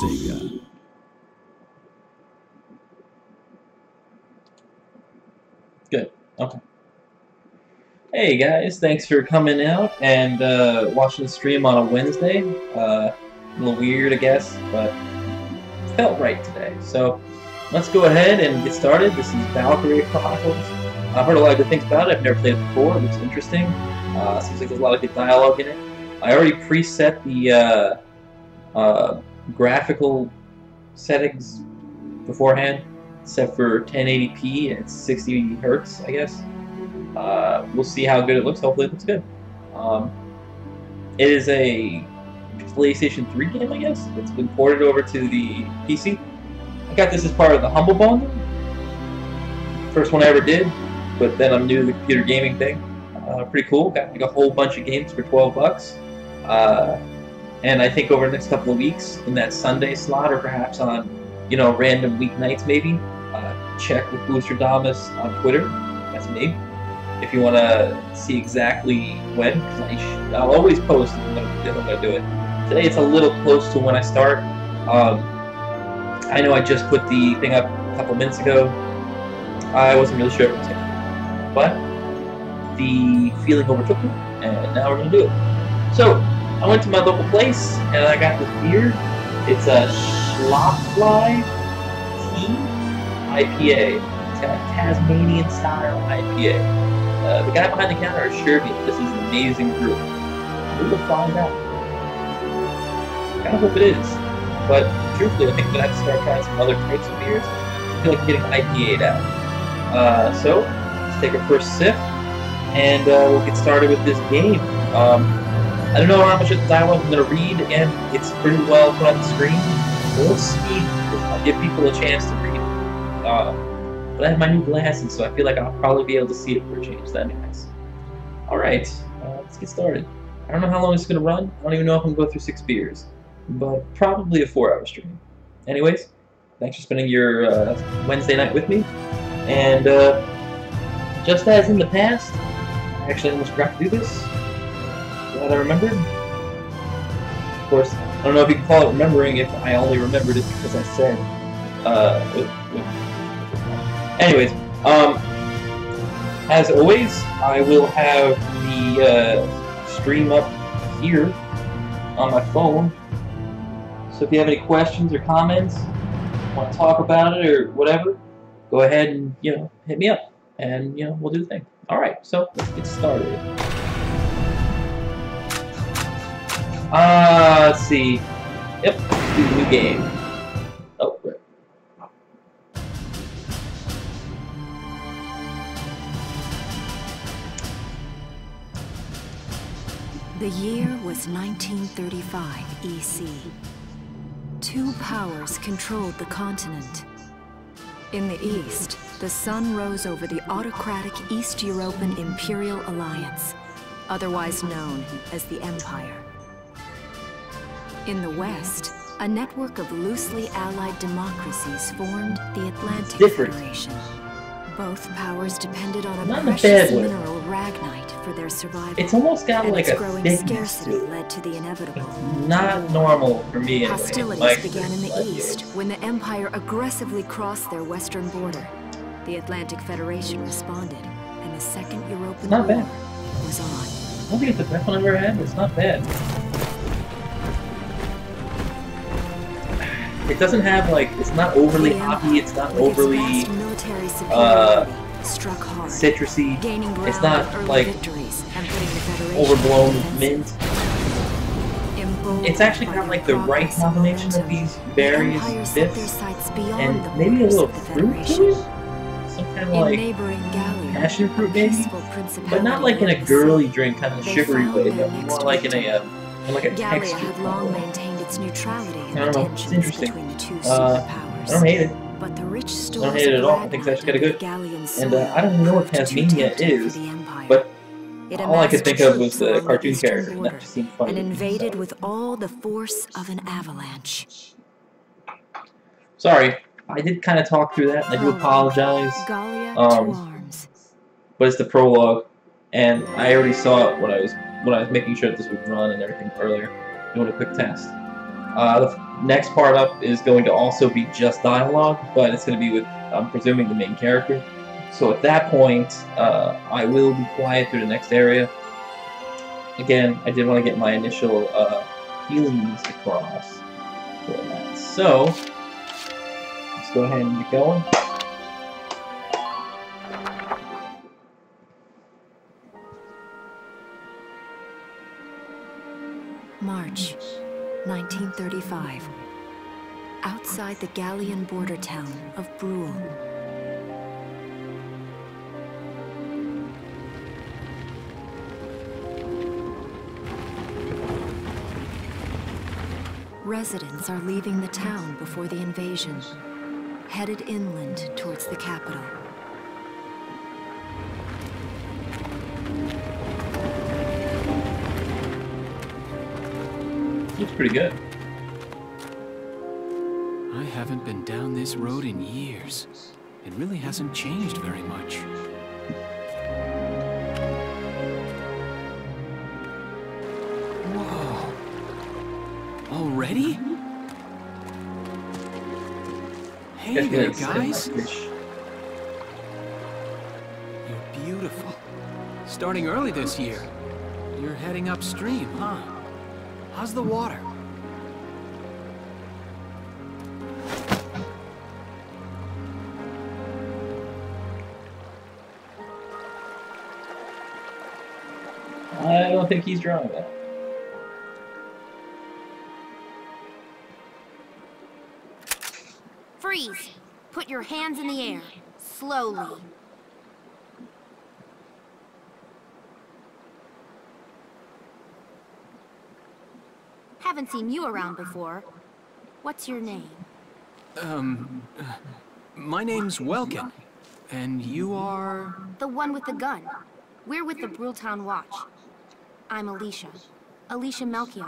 Sega. Good. Okay. Hey guys, thanks for coming out and watching the stream on a Wednesday. A little weird, I guess, but felt right today. So let's go ahead and get started. This is Valkyria Chronicles. I've heard a lot of good things about it. I've never played it before. It looks interesting. Seems like there's a lot of good dialogue in it. I already preset the graphical settings beforehand, set for 1080p and it's 60 hertz, I guess. We'll see how good it looks. Hopefully it looks good. It is a PlayStation 3 game, I guess. It's been ported over to the PC. I got this as part of the Humble Bundle. First one I ever did, but then I'm new to the computer gaming thing. Pretty cool. Got like a whole bunch of games for 12 bucks. And I think over the next couple of weeks, in that Sunday slot, or perhaps on, random weeknights maybe, check with Booster Damas on Twitter. That's me. If you want to see exactly when, because I'll always post if I'm going to do it. Today it's a little close to when I start. I know I just put the thing up a couple minutes ago. I wasn't really sure if it was going to, but the feeling overtook me, and now we're going to do it. So, I went to my local place, and I got this beer. It's a Schlafly Tea IPA. It's got a Tasmanian-style IPA. The guy behind the counter assured me this is an amazing brew. We will find out. I kind of hope it is. But truthfully, I think I'm going to have to start trying some other types of beers. I feel like I'm getting IPA'd out. So, let's take our first sip, and we'll get started with this game. I don't know how much of the dialogue I'm going to read. Again, it's pretty well put on the screen. We'll see. I'll give people a chance to read it. But I have my new glasses, so I feel like I'll probably be able to see it for a change. That'd be nice. Alright, let's get started. I don't know how long it's going to run. I don't even know if I'm going to go through 6 beers. But probably a 4-hour stream. Anyways, thanks for spending your Wednesday night with me. And just as in the past, I actually almost forgot to do this. Glad I remembered. Of course, I don't know if you can call it remembering if I only remembered it because I said. Anyways, as always, I will have the stream up here on my phone. So if you have any questions or comments, want to talk about it or whatever, go ahead and hit me up, and we'll do the thing. All right, so let's get started. Let's see. Yep, let's do the new game. Oh, right. The year was 1935 EC. 2 powers controlled the continent. In the east, the sun rose over the autocratic East European Imperial Alliance, otherwise known as the Empire. In the west, a network of loosely allied democracies formed the Atlantic Federation. Both powers depended on a precious mineral ragnite for their survival. It's almost got like a growing scarcity led to the inevitable. Not normal for me anyway. Hostilities began in the east when the Empire aggressively crossed their western border. The Atlantic Federation responded, and the Second European War was on. I don't think it's the best one I've ever had, but it's not bad. It doesn't have it's not overly hoppy, it's not overly citrusy, it's not like overblown mint. It's actually got like the right combination of these various bits, and maybe a little fruit to it? Some kind of like passion fruit maybe? But not like in a girly drink kind of sugary way, but more like in a texture. Its neutrality I don't know, it's interesting. I don't hate it. But the rich I don't hate it at all. I think it's actually kind of good. And I don't even know what Tasmania is, but all I could think of was the cartoon character, and that just seemed funny. And invaded with all the force of an avalanche. Sorry, I did kind of talk through that, and I do apologize. But it's the prologue, and I already saw it when I was making sure that this would run and everything earlier. Doing a quick test. The next part up is going to also be just dialogue, but it's going to be with, I'm presuming, the main character. So at that point, I will be quiet through the next area. Again, I did want to get my initial feelings across for that. So, let's go ahead and get going. March 1935. Outside the Gallian border town of Brule. Residents are leaving the town before the invasion, headed inland towards the capital. Looks pretty good. I haven't been down this road in years. It really hasn't changed very much. Whoa. Already? Hey there, guys. You're beautiful. Starting early this year. You're heading upstream, huh? How's the water? I don't think he's drawing that. Freeze! Put your hands in the air. Slowly. Haven't seen you around before. What's your name? My name's Welkin. And you are? The one with the gun. We're with the Bruletown Watch. I'm Alicia. Alicia Melchiot.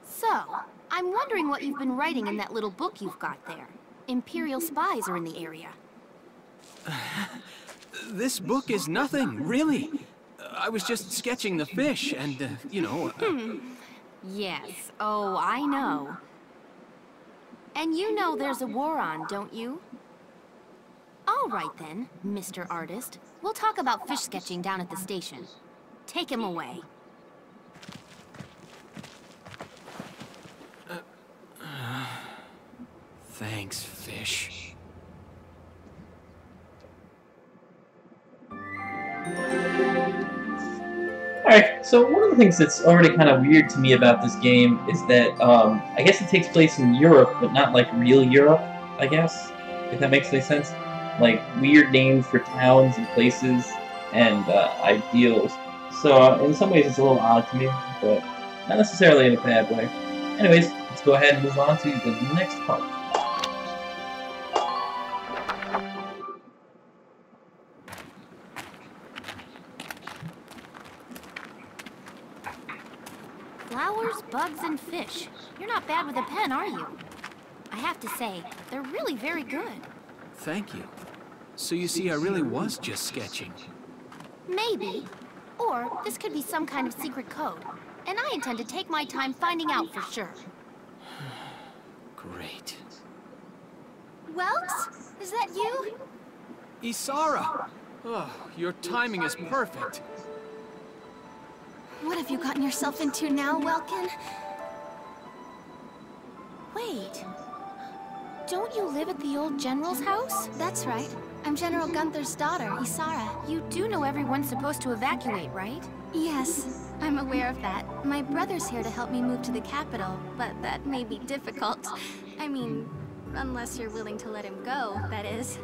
So, I'm wondering what you've been writing in that little book you've got there. Imperial spies are in the area. This book is nothing, really. I was just sketching the fish and, you know... Yes. Oh, I know. And you know there's a war on, don't you? All right then, Mr. Artist. We'll talk about fish sketching down at the station. Take him away. Thanks, fish. Alright, so one of the things that's already kind of weird to me about this game is that, I guess it takes place in Europe, but not like real Europe, I guess, if that makes any sense. Like, weird names for towns and places and ideals. So, in some ways it's a little odd to me, but not necessarily in a bad way. Anyways, let's go ahead and move on to the next part. Flowers, bugs, and fish. You're not bad with a pen, are you? I have to say, they're really very good. Thank you. So you see, I really was just sketching. Maybe. Or this could be some kind of secret code. And I intend to take my time finding out for sure. Great. Welks? Is that you? Isara! Oh, your timing is perfect. What have you gotten yourself into now, Welkin? Wait. Don't you live at the old General's house? That's right. I'm General Gunther's daughter, Isara. You do know everyone's supposed to evacuate, right? Yes, I'm aware of that. My brother's here to help me move to the capital, but that may be difficult. I mean, unless you're willing to let him go, that is.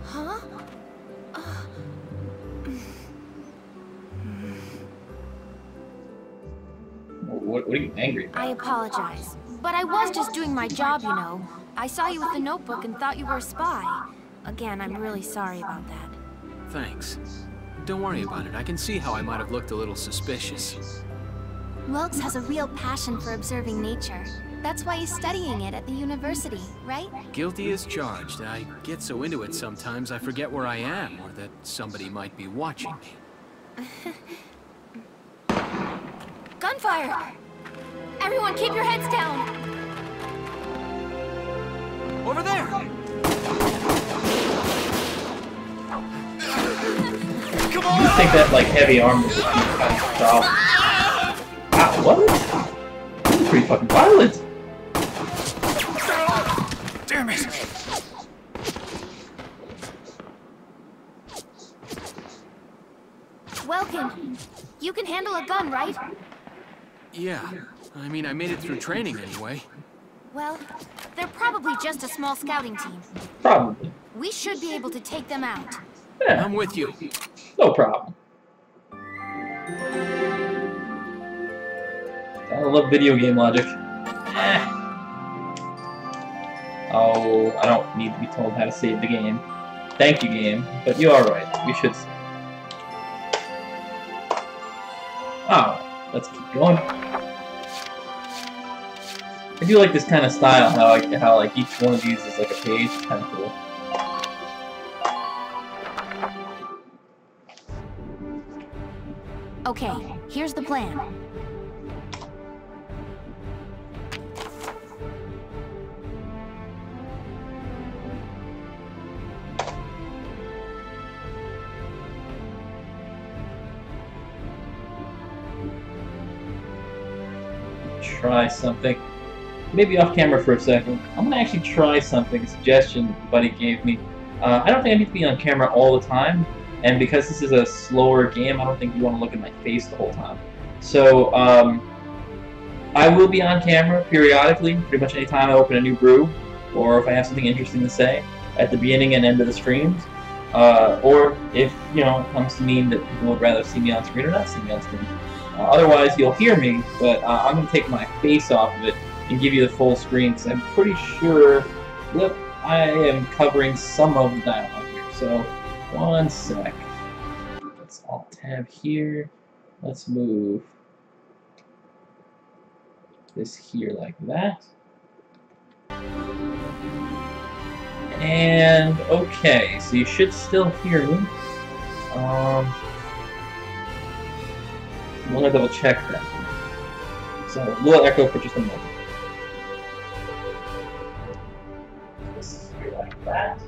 Huh? What are you angry about? I apologize, but I was just doing my job, you know. I saw you with the notebook and thought you were a spy. Again, I'm really sorry about that. Thanks. Don't worry about it. I can see how I might have looked a little suspicious. Welks has a real passion for observing nature. That's why he's studying it at the university, right? Guilty as charged. I get so into it sometimes I forget where I am, or that somebody might be watching me. Gunfire! Everyone keep your heads down! think that like heavy armor would be kind of a problem. Ah, what? That's pretty fucking violent. Damn it! Welcome. You can handle a gun, right? Yeah. I mean, I made it through training anyway. Well, they're probably just a small scouting team. Probably. We should be able to take them out. Yeah, I'm with you. no problem. I love video game logic. Oh, I don't need to be told how to save the game. Thank you, game, but you are right. We should save. Oh, let's keep going. I do like this kind of style, how like each one of these is like a page. It's kind of cool. Okay, here's the plan. Try something. Maybe off camera for a second. I'm gonna actually try something. A suggestion Buddy gave me. I don't think I need to be on camera all the time, and because this is a slower game, I don't think you want to look at my face the whole time. So I will be on camera periodically, pretty much anytime I open a new brew, or if I have something interesting to say at the beginning and end of the streams, or if it comes to mean that people would rather see me on screen or not see me on screen. Otherwise, you'll hear me, but I'm going to take my face off of it and give you the full screen, because I'm pretty sure that I am covering some of that on here. So, one sec. Let's Alt-Tab here. Let's move this here like that. And, okay, so you should still hear me. I'm gonna double check that. So, a little echo for just a moment. This is here like that.